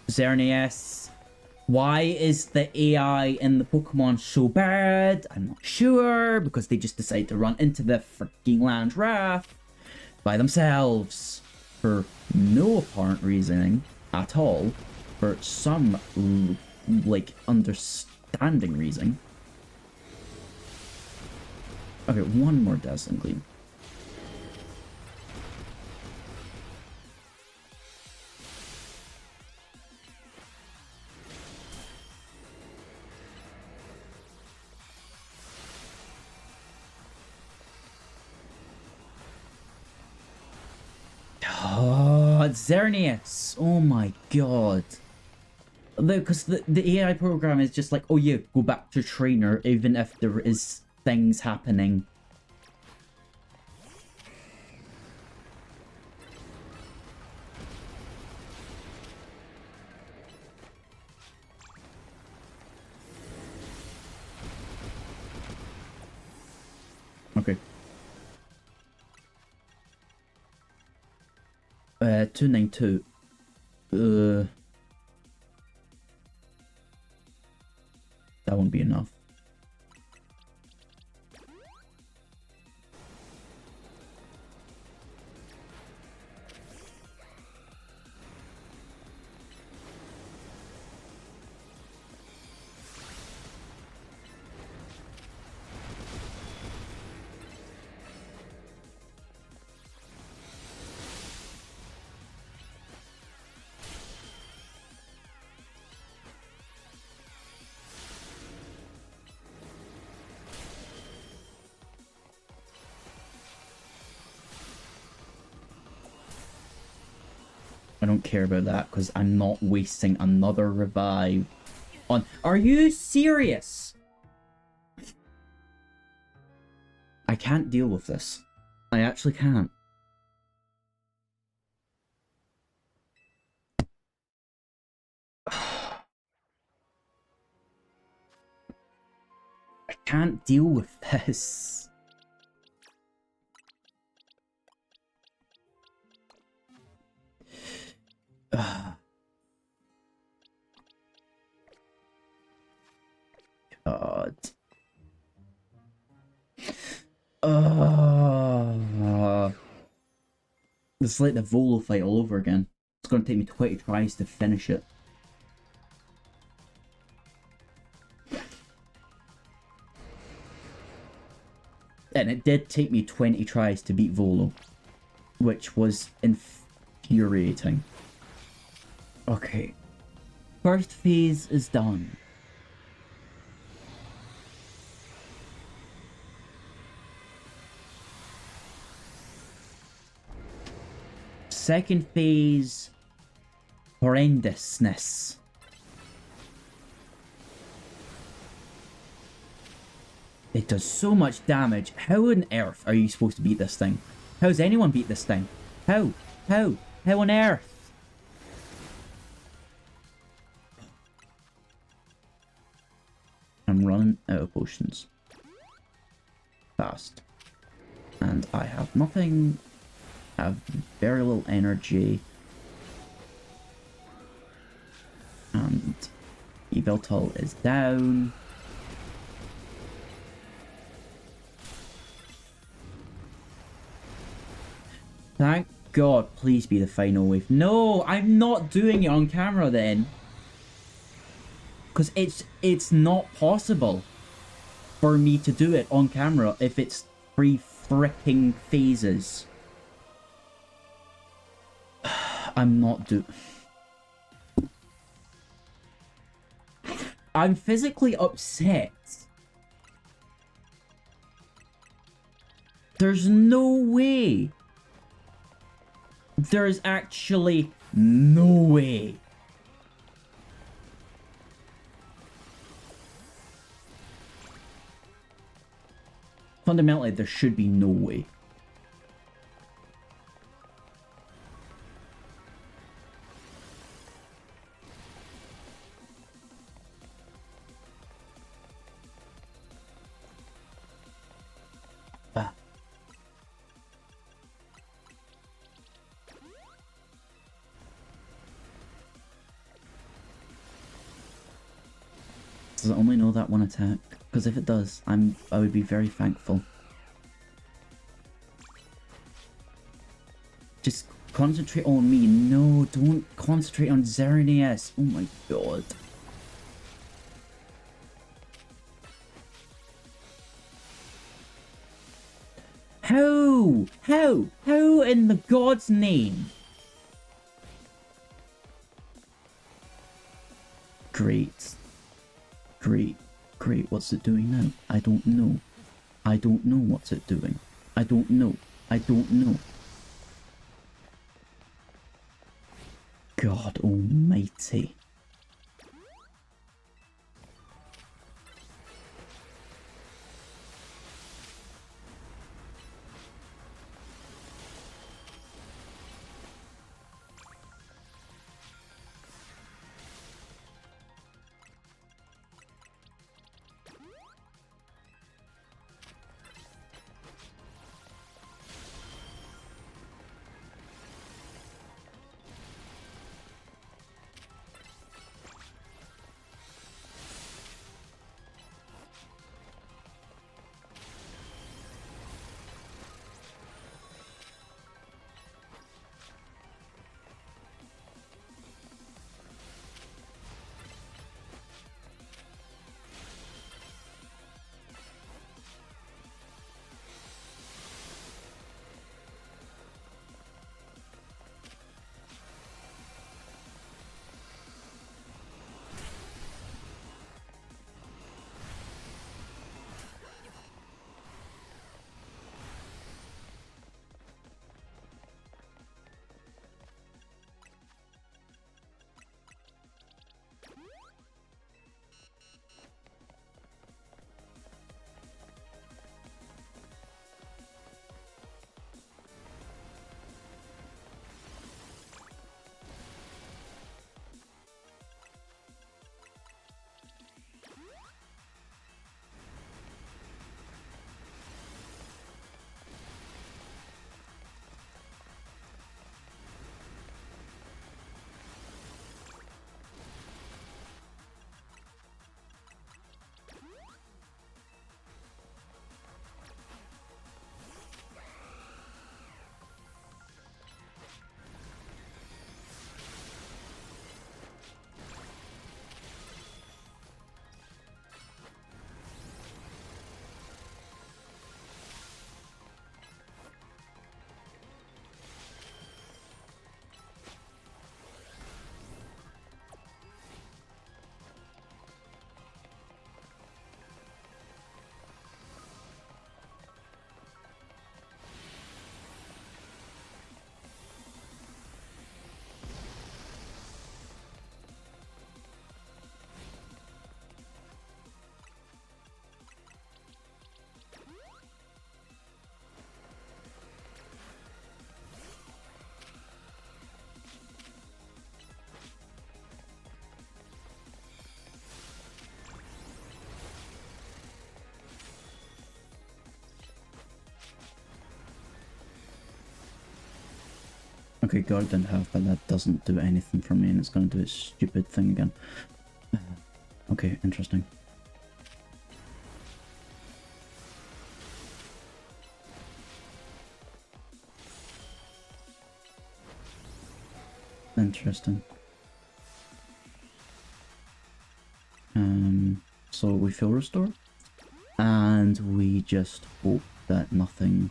Xerneas. Why is the AI in the Pokemon so bad? I'm not sure, because they just decide to run into the freaking Land Wrath by themselves for no apparent reasoning at all, for some, like, understanding reason. Okay, one more Dazzling Gleam. Xerneas! Oh my god. Because the AI program is just like, oh yeah, go back to trainer even if there is things happening. Okay. 292. That won't be enough. I don't care about that because I'm not wasting another revive on... Are you serious? I can't deal with this. I actually can't. I can't deal with this. God. It's like the Volo fight all over again. It's gonna take me 20 tries to finish it. And it did take me 20 tries to beat Volo, which was infuriating. Okay. First phase is done. Second phase, horrendousness. It does so much damage. How on earth are you supposed to beat this thing? How's anyone beat this thing? How? How? How on earth? I'm running out of potions. Fast. And I have nothing. I have very little energy. And Yveltal is down. Thank God, please be the final wave. No, I'm not doing it on camera then. Because it's not possible for me to do it on camera if it's 3 freaking phases. I'm not I'm physically upset. There's no way. There's actually no way. Fundamentally, there should be no way. Does it only know that one attack? Because if it does, I would be very thankful. Just concentrate on me. No, don't concentrate on Xerneas. Oh my god. How? How? How in the god's name? Great. Great. Great. What's it doing now? I don't know. I don't know what's it doing. I don't know. I don't know. God almighty. Okay, guard didn't have, but that doesn't do anything for me, and it's going to do its stupid thing again. Okay, interesting. Interesting. So we feel restore, and we just hope that nothing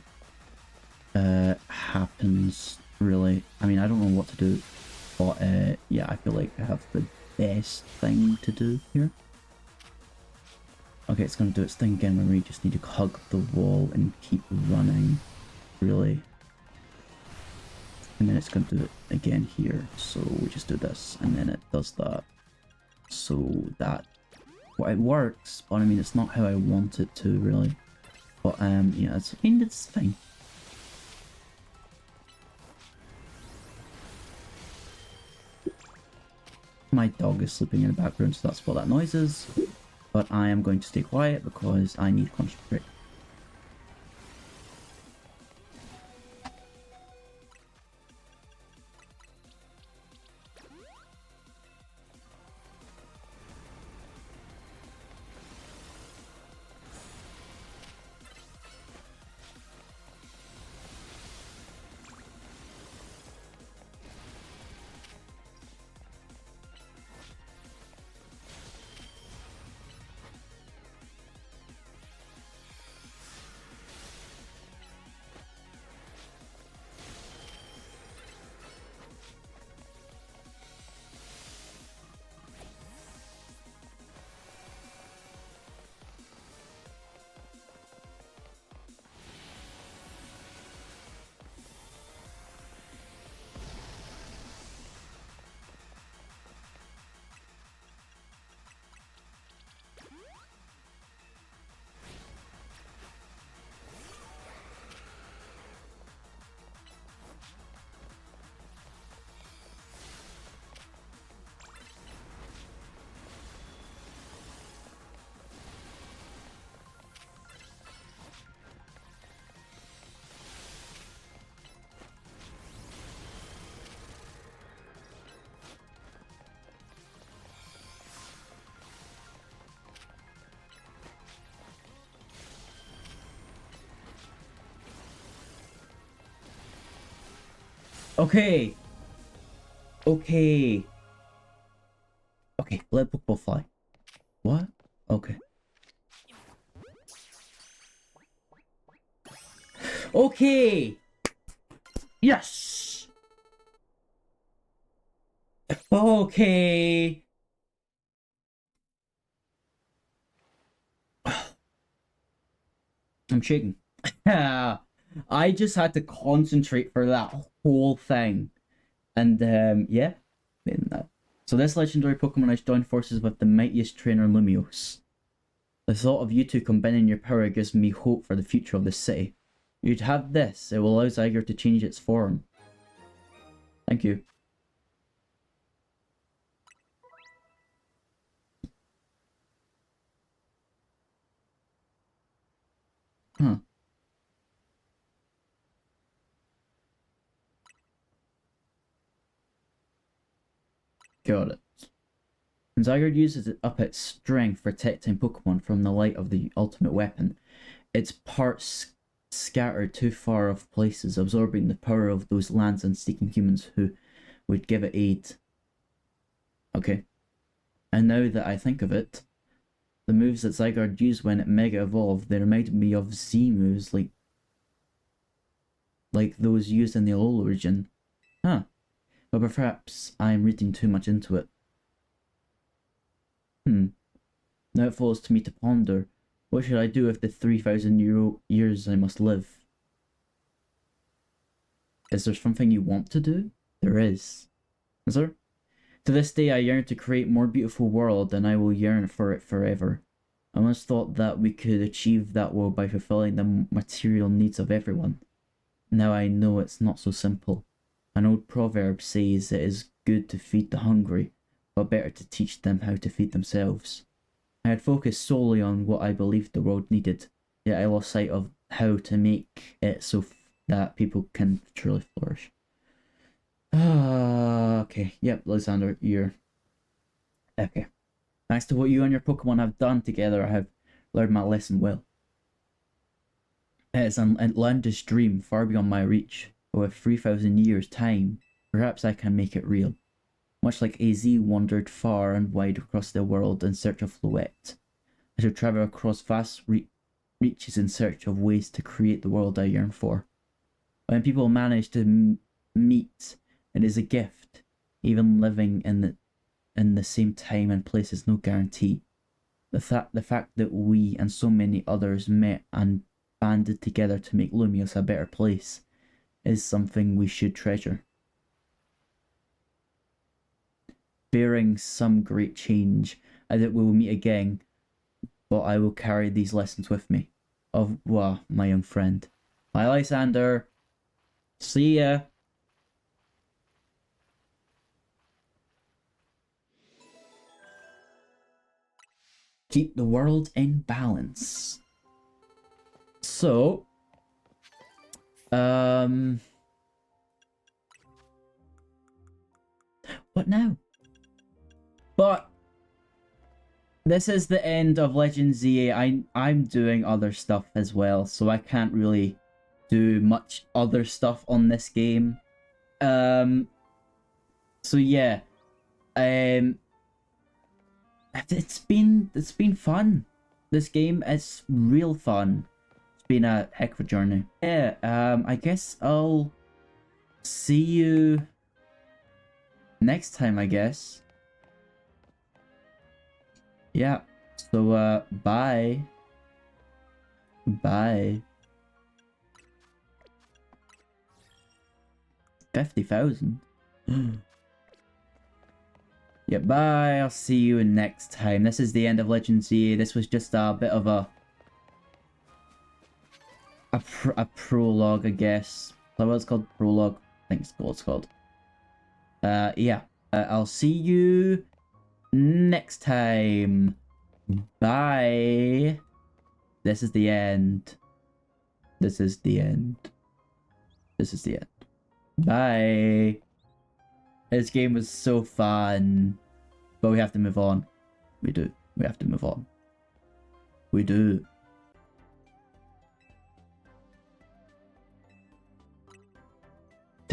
happens, really. I mean, I don't know what to do, but yeah, I feel like I have the best thing to do here. Okay, it's going to do its thing again where we just need to hug the wall and keep running, really. And then it's going to do it again here, so we just do this, and then it does that. So that, well, it works, but I mean, it's not how I want it to, really. But yeah, it's fine. My dog is sleeping in the background, so that's what that noise is. But I am going to stay quiet because I need to concentrate. Okay. Okay. Okay, let Pokeball fly. What? Okay. Okay! Yes! Okay! I'm shaking. I just had to concentrate for that whole thing. And, yeah. So this legendary Pokemon has joined forces with the mightiest trainer Lumiose. The thought of you two combining your power gives me hope for the future of this city. You'd have this, it will allow Zygarde to change its form. Thank you. Huh. Got it. When Zygarde uses it up its strength, protecting Pokemon from the light of the ultimate weapon, its parts scattered too far off places, absorbing the power of those lands and seeking humans who would give it aid. Okay. And now that I think of it, the moves that Zygarde used when it Mega Evolved, they reminded me of Z moves like those used in the Alola region. Huh. But perhaps I'm reading too much into it. Now it falls to me to ponder, what should I do with the 3,000 years I must live? Is there something you want to do? There is. Is there? To this day I yearn to create a more beautiful world, and I will yearn for it forever. I once thought that we could achieve that world by fulfilling the material needs of everyone. Now I know it's not so simple. An old proverb says it is good to feed the hungry, but better to teach them how to feed themselves. I had focused solely on what I believed the world needed, yet I lost sight of how to make it so that people can truly flourish. Okay, yep, Lysander, you're... Okay. Thanks to what you and your Pokemon have done together, I have learned my lesson well. It's an outlandish dream far beyond my reach, but with 3,000 years' time, perhaps I can make it real. Much like AZ wandered far and wide across the world in search of Floette, I shall travel across vast reaches in search of ways to create the world I yearn for. When people manage to meet, it is a gift. Even living in the same time and place is no guarantee. The fact that we and so many others met and banded together to make Lumiose a better place is something we should treasure. Bearing some great change, I that we will meet again, but I will carry these lessons with me. Au revoir, my young friend. Bye, Lysander. See ya. Keep the world in balance. So, what now? But this is the end of Legends Z-A. I'm doing other stuff as well, so I can't really do much other stuff on this game. So yeah, it's been fun. This game is real fun. It's been a heck of a journey. Yeah, I guess I'll see you next time, I guess. Yeah. So bye. Bye. 50,000. Yeah, bye. I'll see you next time. This is the end of Legends Z. This was just a bit of a prologue, I guess. Is that what it's called? Prologue? I think it's what it's called. Yeah. I'll see you next time. Bye. This is the end. This is the end. This is the end. Bye. This game was so fun. But we have to move on. We do. We have to move on. We do.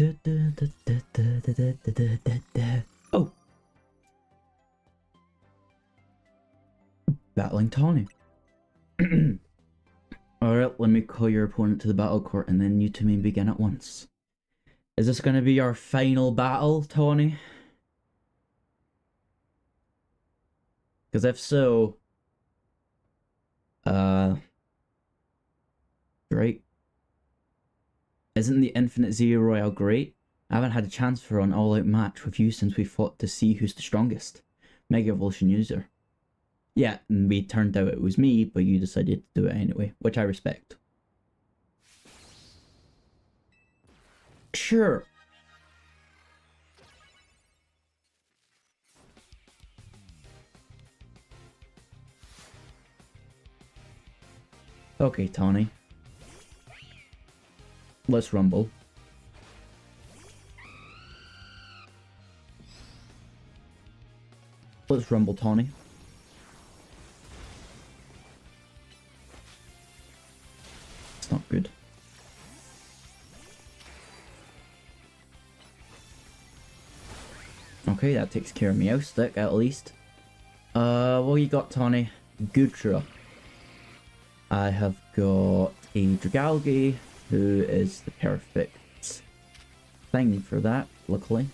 Oh! Battling Tawny. Alright, let me call your opponent to the battle court and then you two may begin at once. Is this going to be your final battle, Tawny? Because if so... Great. Isn't the Infinite Zero Royale great? I haven't had a chance for an all-out match with you since we fought to see who's the strongest. Mega Evolution user. Yeah, and we turned out it was me, but you decided to do it anyway, which I respect. Sure. Okay, Tawny. Let's rumble. Let's rumble, Tawny. It's not good. Okay, that takes care of Meowstick, at least. What you got, Tawny? Gutra. I have got a Dragalge, who is the perfect thing for that, luckily.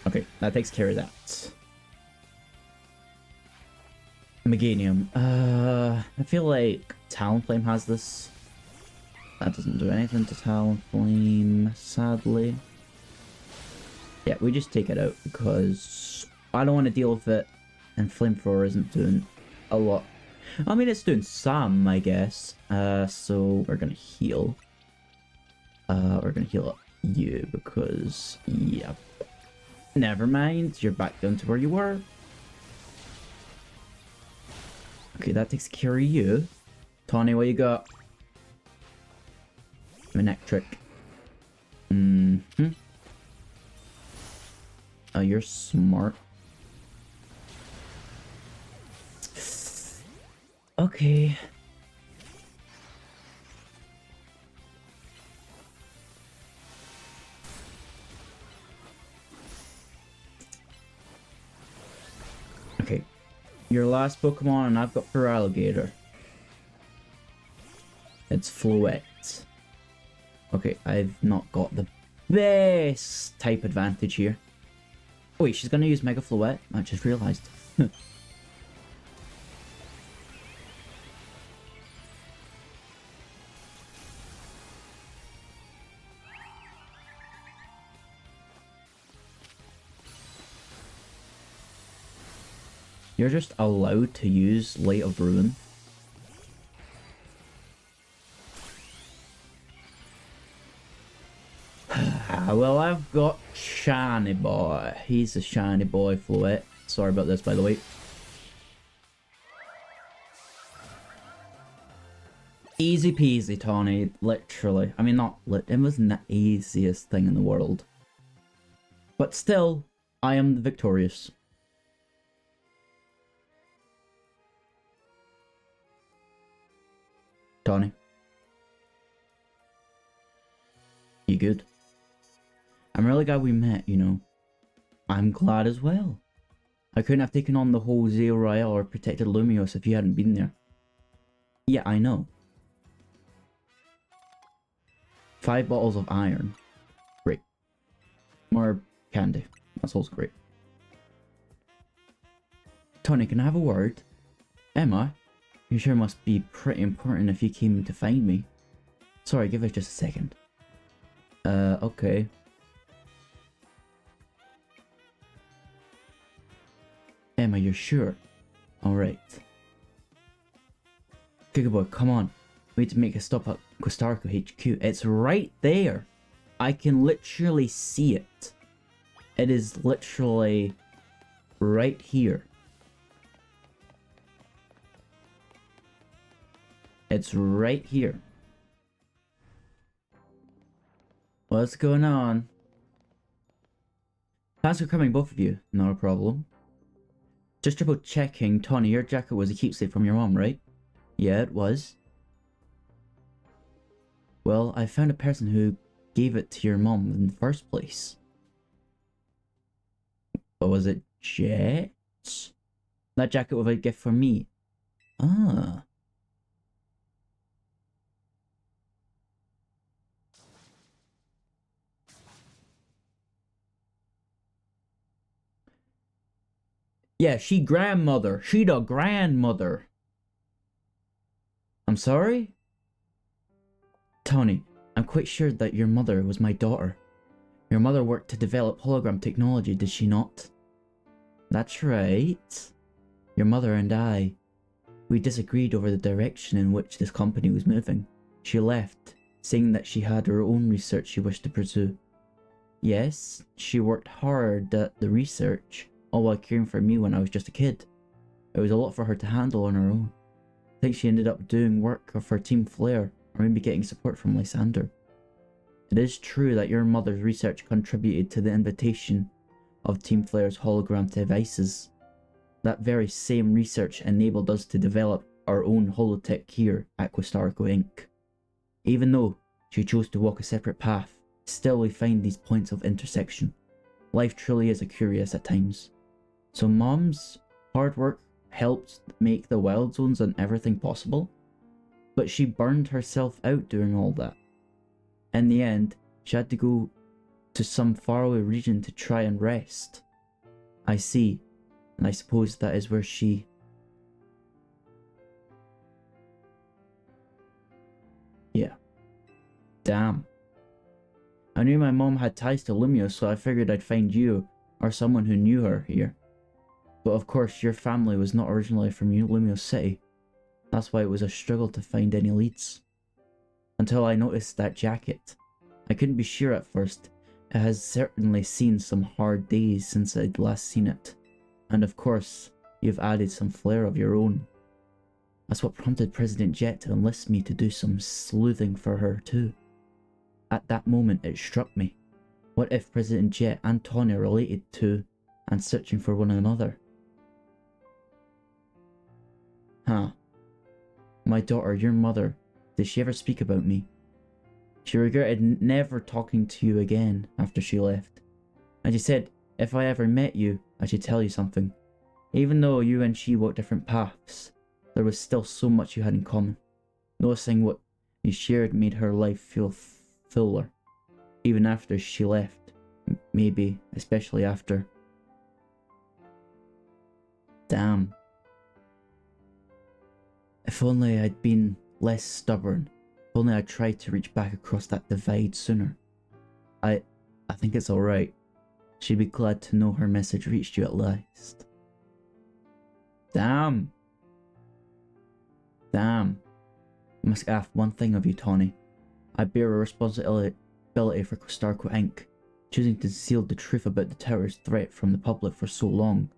Okay, that takes care of that. Meganium. I feel like Talonflame has this. That doesn't do anything to Talonflame, sadly. Yeah, we just take it out because I don't want to deal with it, and Flamethrower isn't doing a lot. I mean, it's doing some, I guess. So we're gonna heal. We're gonna heal up you because, yeah. Never mind, you're back down to where you were. Okay, that takes care of you. Tawny, what you got? Manectric. Oh, you're smart. Okay. Okay. Your last Pokemon, and I've got Feraligatr. It's Floette. Okay, I've not got the best type advantage here. Oh, wait, she's gonna use Mega Floette? I just realized. You're just allowed to use Light of Ruin. Well, I've got Shiny Boy. He's a Shiny Boy, Floette. Sorry about this, by the way. Easy peasy, Tawny. Literally. I mean, it wasn't the easiest thing in the world. But still, I am the victorious. Tawny. You good? I'm really glad we met, you know. I'm glad as well. I couldn't have taken on the whole Zeo Royale or protected Lumios if you hadn't been there. Yeah, I know. 5 bottles of iron. Great. More candy. That's also great. Tawny, can I have a word? Emma? You sure must be pretty important if you came to find me. Sorry, give us just a second. Okay. Emma, you're sure? Alright. Gigaboy, come on. We need to make a stop at Costarco HQ. It's right there. I can literally see it. It is literally right here. It's right here. What's going on? Thanks for coming, both of you. Not a problem. Just triple checking, Tawny, your jacket was a keepsake from your mom, right? Yeah, it was. Well, I found a person who gave it to your mom in the first place. But was it Jet? That jacket was a gift for me. Ah. Yeah, she grandmother. She the grandmother. I'm sorry? Tony, I'm quite sure that your mother was my daughter. Your mother worked to develop hologram technology, did she not? That's right. Your mother and I, we disagreed over the direction in which this company was moving. She left, saying that she had her own research she wished to pursue. Yes, she worked hard at the research, all while caring for me when I was just a kid. It was a lot for her to handle on her own. I think she ended up doing work for Team Flare, or maybe getting support from Lysander. It is true that your mother's research contributed to the invitation of Team Flare's hologram devices. That very same research enabled us to develop our own holotech here at Questarco Inc. Even though she chose to walk a separate path, still we find these points of intersection. Life truly is a curious at times. So Mom's hard work helped make the wild zones and everything possible, but she burned herself out doing all that. In the end, she had to go to some faraway region to try and rest. I see, and I suppose that is where she... Yeah. Damn. I knew my mom had ties to Lumio, so I figured I'd find you, or someone who knew her, here. But of course, your family was not originally from Lumio City. That's why it was a struggle to find any leads. Until I noticed that jacket. I couldn't be sure at first. It has certainly seen some hard days since I'd last seen it. And of course, you've added some flair of your own. That's what prompted President Jet to enlist me to do some sleuthing for her too. At that moment, it struck me. What if President Jet and Tawny are related to and searching for one another? Huh. My daughter, your mother, did she ever speak about me? She regretted never talking to you again after she left. And she said, if I ever met you, I should tell you something. Even though you and she walked different paths, there was still so much you had in common. Noticing what you shared made her life feel fuller. Even after she left. Maybe, especially after. Damn. If only I'd been less stubborn. If only I tried to reach back across that divide sooner. I think it's alright. She'd be glad to know her message reached you at last. Damn. Damn. I must ask one thing of you, Tawny. I bear a responsibility for Questarco Inc., choosing to conceal the truth about the tower's threat from the public for so long,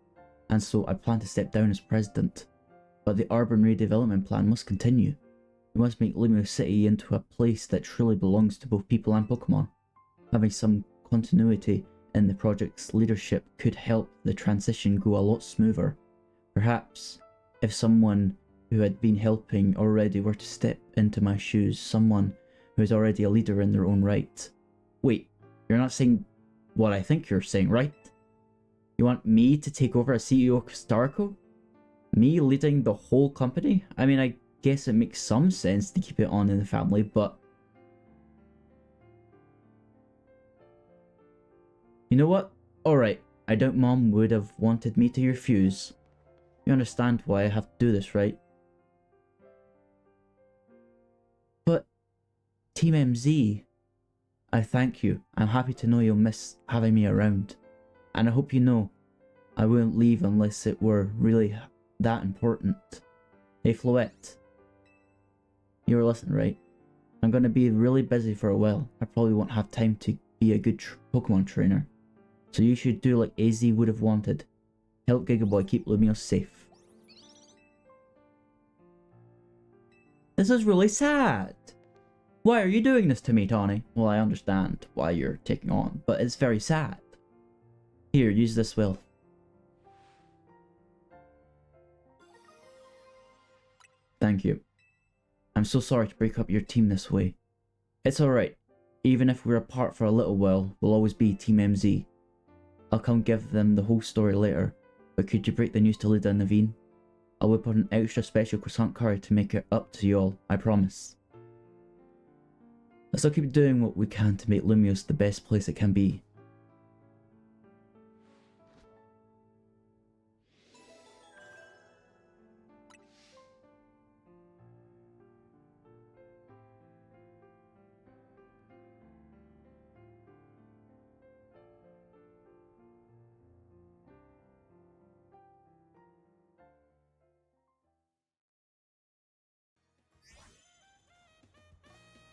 and so I plan to step down as president. But the urban redevelopment plan must continue. We must make Lumio City into a place that truly belongs to both people and Pokemon. Having some continuity in the project's leadership could help the transition go a lot smoother. Perhaps, if someone who had been helping already were to step into my shoes, someone who is already a leader in their own right. Wait, you're not saying what I think you're saying, right? You want me to take over as CEO of Questarco? Me leading the whole company? I mean, I guess it makes some sense to keep it on in the family, but... You know what? Alright, I doubt Mom would have wanted me to refuse. You understand why I have to do this, right? But... Team MZ... I thank you. I'm happy to know you'll miss having me around. And I hope you know, I wouldn't leave unless it were really that important. Hey Floette. You were listening, right? I'm gonna be really busy for a while. I probably won't have time to be a good Pokemon trainer. So you should do like AZ would have wanted. Help Gigaboy keep Lumio safe. This is really sad. Why are you doing this to me, Tawny? Well, I understand why you're taking on, but it's very sad. Here, use this will. Thank you. I'm so sorry to break up your team this way. It's alright. Even if we're apart for a little while, we'll always be Team MZ. I'll come give them the whole story later, but could you break the news to Lida and Naveen? I'll whip out an extra special croissant curry to make it up to you all, I promise. Let's all keep doing what we can to make Lumios the best place it can be.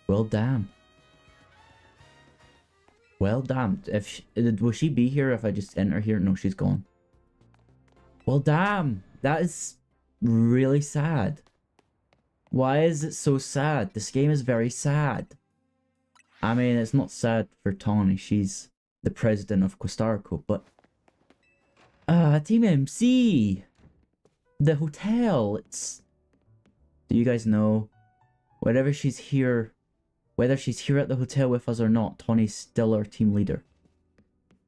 Well, damn. Well, damn. Will she be here if I just enter here? No, she's gone. Well, damn. That is really sad. Why is it so sad? This game is very sad. I mean, it's not sad for Tawny. She's the president of Costarco, but... Team MC! The hotel, it's... Do you guys know? Whether she's here at the hotel with us or not, Tawny's still our team leader.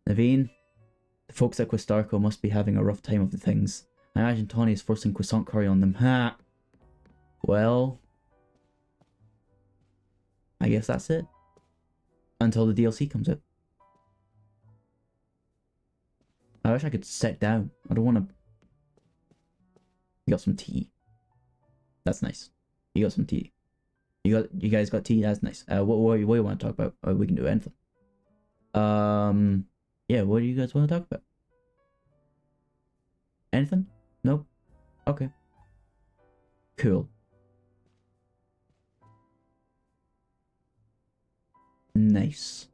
Naveen, the folks at Costarco must be having a rough time of the things. I imagine Tawny is forcing croissant curry on them. Ha! Well... I guess that's it. Until the DLC comes out. I wish I could sit down. I don't want to... You got some tea. That's nice. You got some tea. You guys got tea? That's nice. What do you want to talk about? We can do anything. Yeah, what do you guys want to talk about? Anything? Nope. Okay. Cool. Nice.